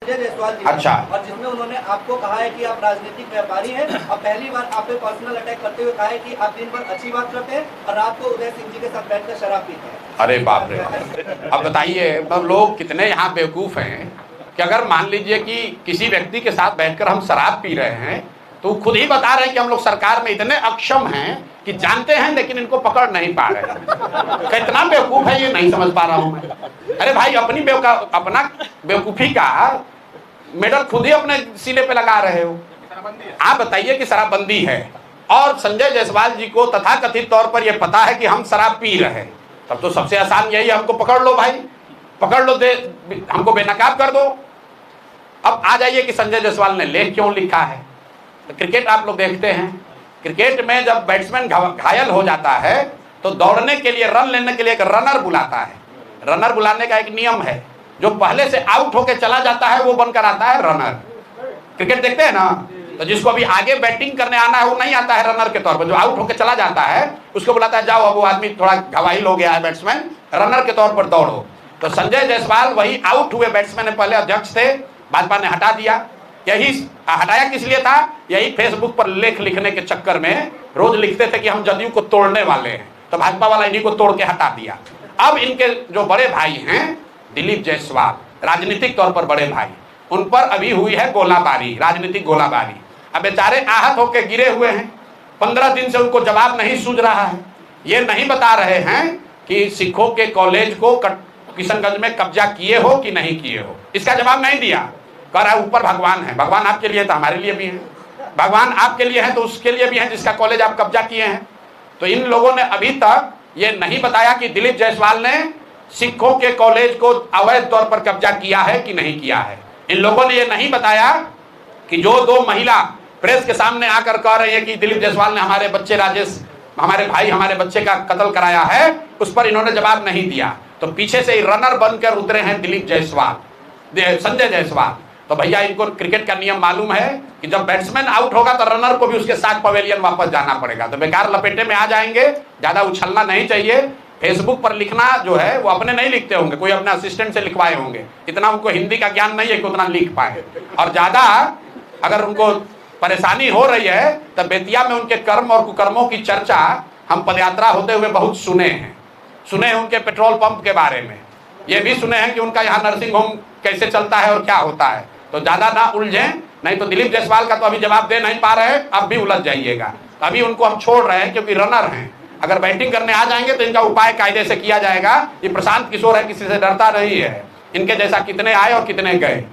संजय जायसवाल जी, अच्छा, और जिसमें उन्होंने आपको कहा है कि आप राजनीतिक व्यापारी हैं और पहली बार आप पे पर्सनल अटैक करते हुए कहा है कि आप दिन भर अच्छी बात करते हैं और रात को उदय सिंह जी के साथ बैठकर शराब पीते हैं। अरे बाप रे बाप। अब बताइए, मतलब लोग कितने यहाँ बेवकूफ हैं कि अगर मान लीजिए कि किसी व्यक्ति के साथ बैठकर हम शराब पी रहे हैं तो खुद ही बता रहे हैं कि हम लोग सरकार में इतने अक्षम हैं कि जानते हैं लेकिन इनको पकड़ नहीं पा रहे हैं। कितना बेवकूफ है ये नहीं समझ पा रहा हूं मैं। अरे भाई, अपना बेवकूफी का मेडल खुद ही अपने सिले पे लगा रहे हो। आप बताइए कि शराबबंदी है और संजय जायसवाल जी को तथाकथित तौर पर यह पता है कि हम शराब पी रहे हैं, तब तो सबसे आसान यही है, हमको पकड़ लो भाई, पकड़ लो, हमको बेनकाब कर दो। अब आ जाइए कि संजय जायसवाल ने लेख क्यों लिखा है। तो क्रिकेट आप लोग देखते हैं, क्रिकेट में जब बैट्समैन घायल हो जाता है तो दौड़ने के लिए, रन लेने के लिए एक रनर बुलाता है। रनर बुलाने का एक नियम है, जो पहले से आउट होकर चला जाता है वो बनकर आता है रनर। क्रिकेट देखते हैं ना, तो जिसको अभी आगे बैटिंग करने आना है वो नहीं आता है रनर के तौर पर, जो आउट होकर चला जाता है उसको बुलाता है, जाओ अब वो आदमी थोड़ा घायल हो गया है बैट्समैन, रनर के तौर पर दौड़ो। तो संजय जायसवाल वही आउट हुए बैट्समैन पहले अध्यक्ष थे, भाजपा ने हटा दिया। यही हटाया किस लिए था, यही फेसबुक पर लेख लिखने के चक्कर में रोज लिखते थे कि हम जदयू को तोड़ने वाले हैं, तो भाजपा वाला इन्हीं को तोड़ के हटा दिया। अब इनके जो बड़े भाई हैं दिलीप जायसवाल, राजनीतिक तौर पर बड़े भाई, उन पर अभी हुई है गोलाबारी, राजनीतिक गोलाबारी। अब बेचारे आहत होकर गिरे हुए हैं, 15 दिन से उनको जवाब नहीं सूझ रहा है। ये नहीं बता रहे हैं कि सिखों के कॉलेज को किशनगंज में कब्जा किए हो कि नहीं किए हो, इसका जवाब नहीं दिया। कह रहा है ऊपर भगवान है, भगवान आपके लिए तो हमारे लिए भी है, भगवान आपके लिए है तो उसके लिए भी है जिसका कॉलेज आप कब्जा किए हैं। तो इन लोगों ने अभी तक ये नहीं बताया कि दिलीप जायसवाल ने सिखों के कॉलेज को अवैध तौर पर कब्जा किया है कि नहीं किया है। इन लोगों ने ये नहीं बताया कि जो 2 महिला प्रेस के सामने आकर कह रही है कि दिलीप जायसवाल ने हमारे बच्चे राजेश, हमारे भाई, हमारे बच्चे का कत्ल कराया है, उस पर इन्होंने जवाब नहीं दिया। तो पीछे से रनर बनकर उतरे हैं दिलीप जायसवाल, संजय जायसवाल। तो भैया, इनको क्रिकेट का नियम मालूम है कि जब बैट्समैन आउट होगा तो रनर को भी उसके साथ पवेलियन वापस जाना पड़ेगा। तो बेकार लपेटे में आ जाएंगे, ज्यादा उछलना नहीं चाहिए। फेसबुक पर लिखना जो है वो अपने नहीं लिखते होंगे, कोई अपने असिस्टेंट से लिखवाए होंगे, इतना उनको हिंदी का ज्ञान नहीं है कि उतना लिख पाए। और ज्यादा अगर उनको परेशानी हो रही है तो बेतिया में उनके कर्म और कुकर्मों की चर्चा हम पदयात्रा होते हुए बहुत सुने हैं उनके पेट्रोल पंप के बारे में, ये भी सुने हैं कि उनका यहाँ नर्सिंग होम कैसे चलता है और क्या होता है। तो ज्यादा ना उलझें, नहीं तो दिलीप जायसवाल का तो अभी जवाब दे नहीं पा रहे हैं, अब भी उलझ जाइएगा। अभी उनको हम छोड़ रहे हैं क्योंकि रनर हैं, अगर बैटिंग करने आ जाएंगे तो इनका उपाय कायदे से किया जाएगा। ये प्रशांत किशोर है, किसी से डरता नहीं है, इनके जैसा कितने आए और कितने गए।